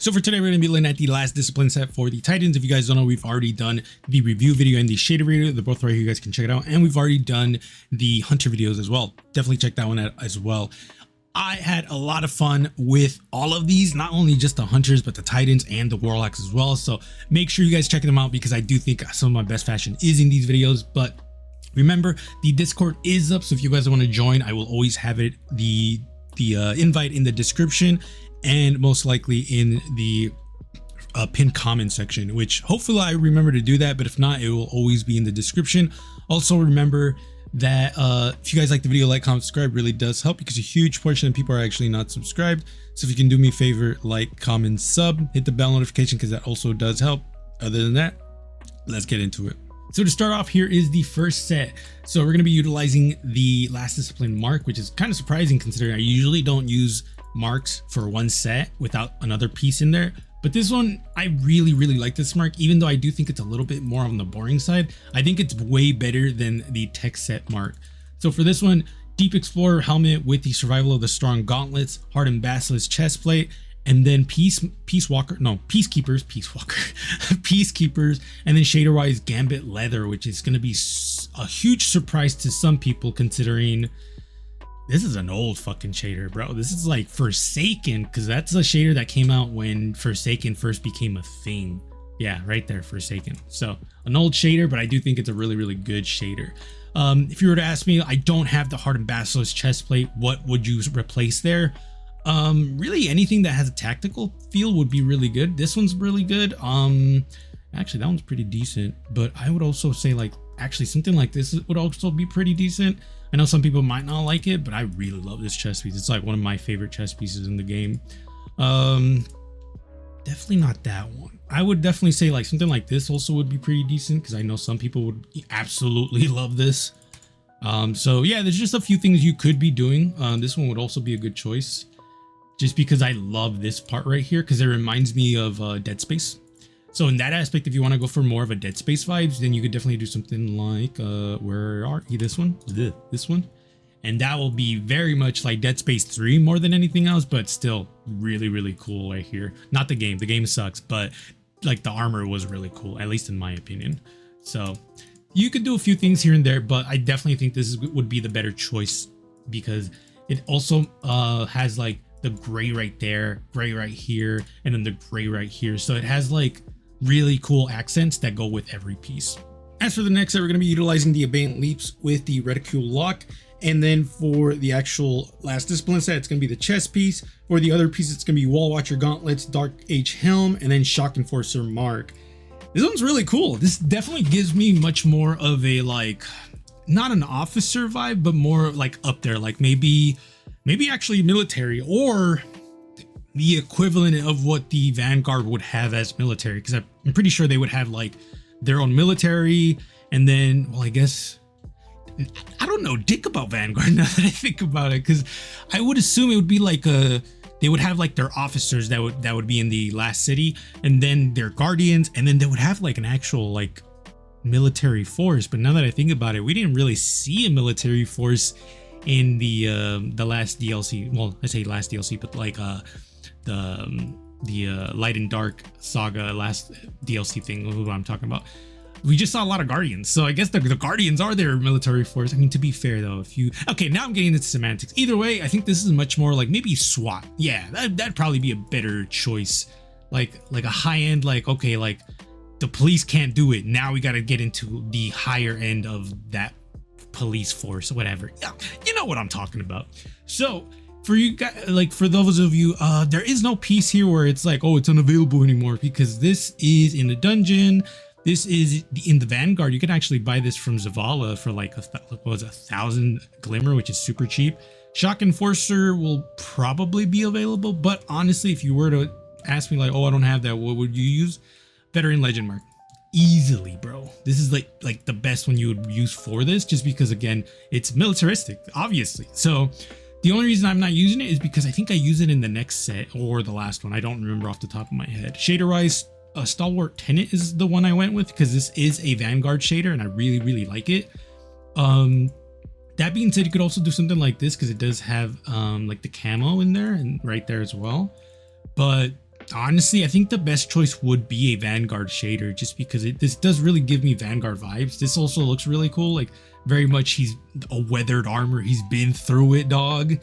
So for today, we're going to be looking at the last discipline set for the Titans. If you guys don't know, we've already done the review video and the shader video. They're both right here. You guys can check it out. And we've already done the Hunter videos as well. Definitely check that one out as well. I had a lot of fun with all of these, not only just the Hunters, but the Titans and the Warlocks as well. So make sure you guys check them out because I do think some of my best fashion is in these videos. But remember, the Discord is up. So if you guys want to join, I will always have it, the invite in the description and most likely in the pinned comment section, which hopefully I remember to do that, but if not, it will always be in the description. Also remember that if you guys like the video, like, comment, subscribe really does help because a huge portion of people are actually not subscribed. So if you can do me a favor, like, comment, sub, hit the bell notification because that also does help. Other than that, let's get into it. So to start off, here is the first set. So we're going to be utilizing the Last Discipline mark, which is kind of surprising considering I usually don't use marks for one set without another piece in there. But this one, I really like this mark, even though I do think it's a little bit more on the boring side. I think it's way better than the tech set mark. So for this one, Deep Explorer helmet with the Survival of the Strong gauntlets, Hardened Basilisk chest plate, and then Peacekeepers, and then shader wise Gambit leather, which is going to be a huge surprise to some people considering this is an old fucking shader, bro. This is like Forsaken, because that's a shader that came out when Forsaken first became a thing. Yeah, right there, Forsaken. So an old shader, but I do think it's a really good shader. If you were to ask me, I don't have the Hardened Basilisk chest plate. What would you replace there? Really anything that has a tactical feel would be really good. This one's really good. Actually that one's pretty decent, but I would also say like actually something like this would also be pretty decent. I know some people might not like it, but I really love this chest piece. It's like one of my favorite chest pieces in the game. Definitely not that one. I would definitely say like something like this also would be pretty decent because I know some people would absolutely love this. So yeah, there's just a few things you could be doing. This one would also be a good choice just because I love this part right here because it reminds me of Dead Space. So in that aspect, if you want to go for more of a Dead Space vibes, then you could definitely do something like where are you? This one, and that will be very much like Dead Space 3 more than anything else, but still really cool right here. Not the game sucks, but like the armor was really cool, at least in my opinion. So you could do a few things here and there, but I definitely think this would be the better choice because it also has like the gray right there, gray right here, and then the gray right here. So it has like really cool accents that go with every piece. As for the next set, we're going to be utilizing the Abandoned Leaps with the Reticule lock. And then for the actual Last Discipline set, it's going to be the chest piece. For the other piece, it's going to be Wall Watcher gauntlets, Dark Age helm, and then Shock Enforcer mark. This one's really cool. This definitely gives me much more of a like, not an officer vibe, but more like up there, like maybe actually military or the equivalent of what the Vanguard would have as military, because I'm pretty sure they would have like their own military. And then, well, I guess I don't know dick about Vanguard now that I think about it, because I would assume it would be like they would have like their officers that would be in the last city, and then their guardians, and then they would have like an actual like military force. But now that I think about it, we didn't really see a military force in the last DLC. Well, I say last DLC, but like the Light and Dark Saga last DLC thing, what I'm talking about. We just saw a lot of Guardians, so I guess the Guardians are their military force. I mean, to be fair though, okay, now I'm getting into semantics. Either way, I think this is much more like maybe SWAT. Yeah, that'd probably be a better choice. Like a high end, like, okay, like the police can't do it. Now we got to get into the higher end of that police force, whatever. Yeah, you know what I'm talking about. So for you guys, like for those of you, there is no piece here where it's like, oh, it's unavailable anymore, because this is in the dungeon. This is in the Vanguard. You can actually buy this from Zavala for like 1,000 glimmer, which is super cheap. Shock Enforcer will probably be available, but honestly, if you were to ask me like, oh, I don't have that, what would you use? Veteran Legend mark. Easily, bro. This is like the best one you would use for this, just because again, it's militaristic, obviously. So the only reason I'm not using it is because I think I use it in the next set or the last one. I don't remember off the top of my head. Shader wise, Stalwart Tenet is the one I went with because this is a Vanguard shader and I really like it. That being said, you could also do something like this because it does have like the camo in there and right there as well. But Honestly, I think the best choice would be a Vanguard shader, just because this does really give me Vanguard vibes. This also looks really cool, like very much he's a weathered armor, he's been through it, dog.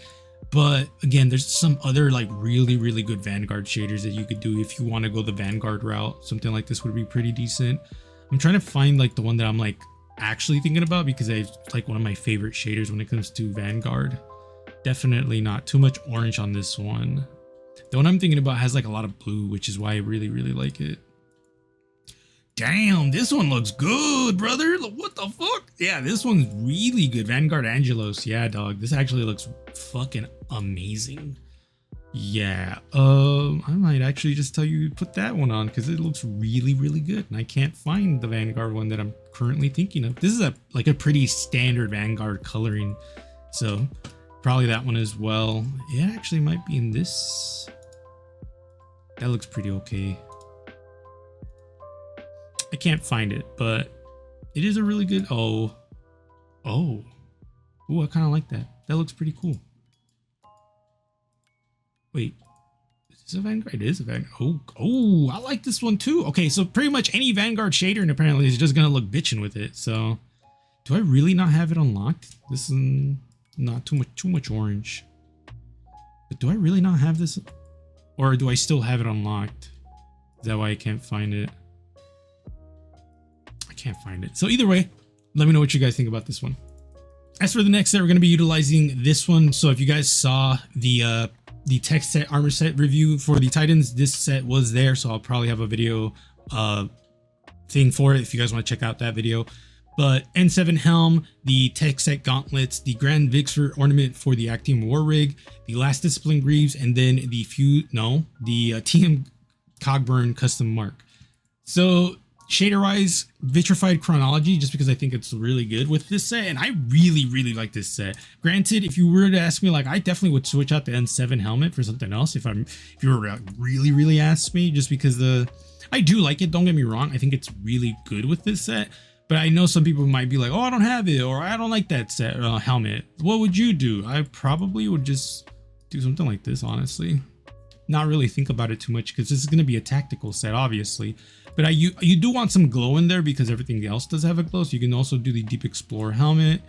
But again, there's some other like really good Vanguard shaders that you could do if you want to go the Vanguard route. Something like this would be pretty decent. I'm trying to find like the one that I'm like actually thinking about, because it's like one of my favorite shaders when it comes to Vanguard. Definitely not too much orange on this one. The one I'm thinking about has like a lot of blue, which is why I really like it. Damn, this one looks good, brother. What the fuck? Yeah, this one's really good. Vanguard Angelos. Yeah, dog. This actually looks fucking amazing. Yeah, I might actually just tell you to put that one on, because it looks really good. And I can't find the Vanguard one that I'm currently thinking of. This is like a pretty standard Vanguard coloring. So probably that one as well. It actually might be in this. That looks pretty okay. I can't find it, but it is a really good. Ooh, I kind of like that. That looks pretty cool. Wait, is this a Vanguard? It is a Vanguard. Oh, I like this one too. Okay, so pretty much any Vanguard shader, and apparently is just gonna look bitchin' with it. So, do I really not have it unlocked? This is not too much orange. But do I really not have this, or do I still have it unlocked? Is that why I can't find it? Can't find it. So either way, let me know what you guys think about this one. As for the next set, we're going to be utilizing this one. So if you guys saw the tech set armor set review for the Titans, this set was there, so I'll probably have a video thing for it if you guys want to check out that video. But N7 helm, the tech set gauntlets, the Grand Vixer ornament for the Actium War Rig, the Last Discipline Greaves, and then the TM Cogburn custom mark. So shader-wise, Vitrified Chronology, just because I think it's really good with this set, and I really like this set. Granted, if you were to ask me, like, I definitely would switch out the N7 helmet for something else if you were to really ask me, just because I do like it, don't get me wrong. I think it's really good with this set, but I know some people might be like, oh, I don't have it, or I don't like that set helmet. What would you do? I probably would just do something like this, honestly. Not really think about it too much, because this is going to be a tactical set, obviously. But you do want some glow in there, because everything else does have a glow. So you can also do the Deep Explorer helmet.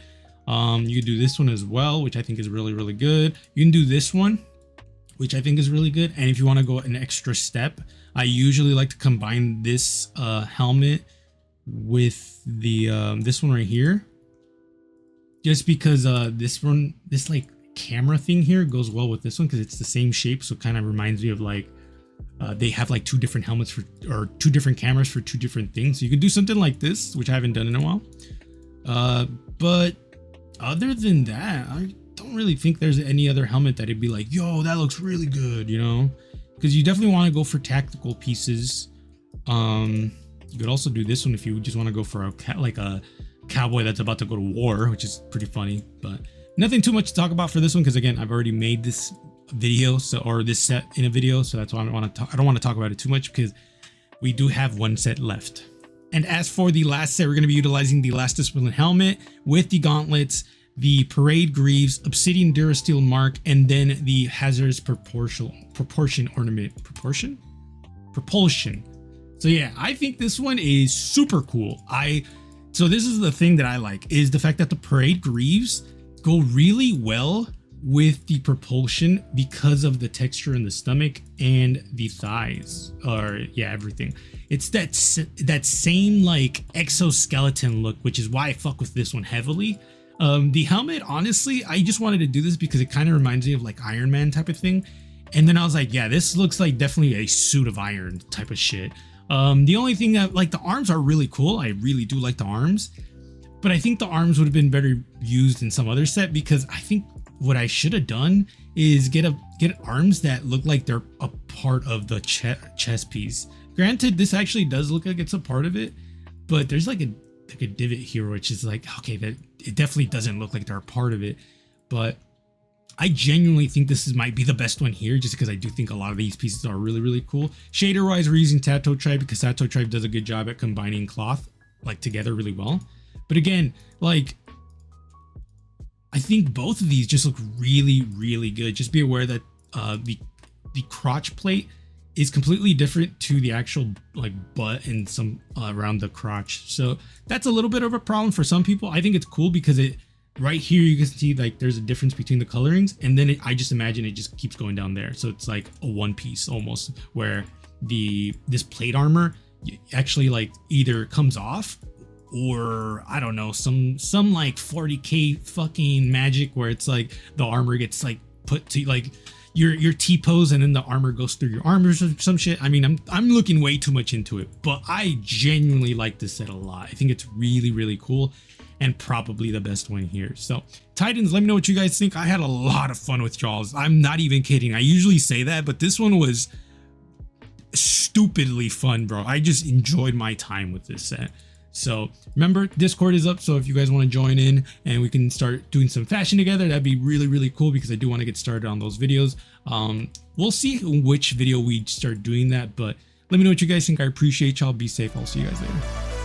You can do this one as well, which I think is really good. You can do this one, which I think is really good. And if you want to go an extra step, I usually like to combine this helmet with the this one right here, just because this like camera thing here goes well with this one, because it's the same shape. So it kind of reminds me of like they have like two different helmets or two different cameras for two different things. So you could do something like this, which I haven't done in a while. But other than that, I don't really think there's any other helmet that it'd be like, yo, that looks really good, you know, because you definitely want to go for tactical pieces. You could also do this one if you just want to go for a cowboy that's about to go to war, which is pretty funny. But nothing too much to talk about for this one, because again, I've already made this video, or this set in a video, so that's why I don't want to talk about it too much, because we do have one set left. And as for the last set, we're going to be utilizing the Last Discipline helmet with the gauntlets, the Parade Greaves, Obsidian Durasteel mark, and then the Hazardous Proportion ornament. Propulsion. So yeah, I think this one is super cool. So this is the thing that I like, is the fact that the Parade Greaves go really well with the propulsion because of the texture in the stomach and the thighs, or yeah, everything. It's that same like exoskeleton look, which is why I fuck with this one heavily. The helmet, honestly, I just wanted to do this because it kind of reminds me of like Iron Man type of thing, and then I was like, yeah, this looks like definitely a suit of iron type of shit. The only thing that, like, the arms are really cool. I really do like the arms, but I think the arms would have been better used in some other set, because I think what I should have done is get arms that look like they're a part of the chest piece. Granted, this actually does look like it's a part of it, but there's like a divot here, which is like, okay, that it definitely doesn't look like they're a part of it. But I genuinely think this might be the best one here, just because I do think a lot of these pieces are really cool. Shader wise, we're using Tato Tribe, because Tato Tribe does a good job at combining cloth like together really well. But again, like, I think both of these just look really good. Just be aware that the crotch plate is completely different to the actual like butt and some around the crotch. So that's a little bit of a problem for some people. I think it's cool because it right here you can see like there's a difference between the colorings, and then I just imagine it just keeps going down there. So it's like a one piece almost, where this plate armor actually like either comes off, or I don't know, some like 40k fucking magic where it's like the armor gets like put to like your T-pose and then the armor goes through your arm or some shit. I mean, I'm looking way too much into it, but I genuinely like this set a lot. I think it's really, really cool and probably the best one here. So Titans, let me know what you guys think. I had a lot of fun with Jaws. I'm not even kidding. I usually say that, but this one was stupidly fun, bro. I just enjoyed my time with this set. So remember, Discord is up, so if you guys want to join in and we can start doing some fashion together, that'd be really, really cool, because I do want to get started on those videos. We'll see which video we start doing that, but let me know what you guys think. I appreciate y'all. Be safe. I'll see you guys later.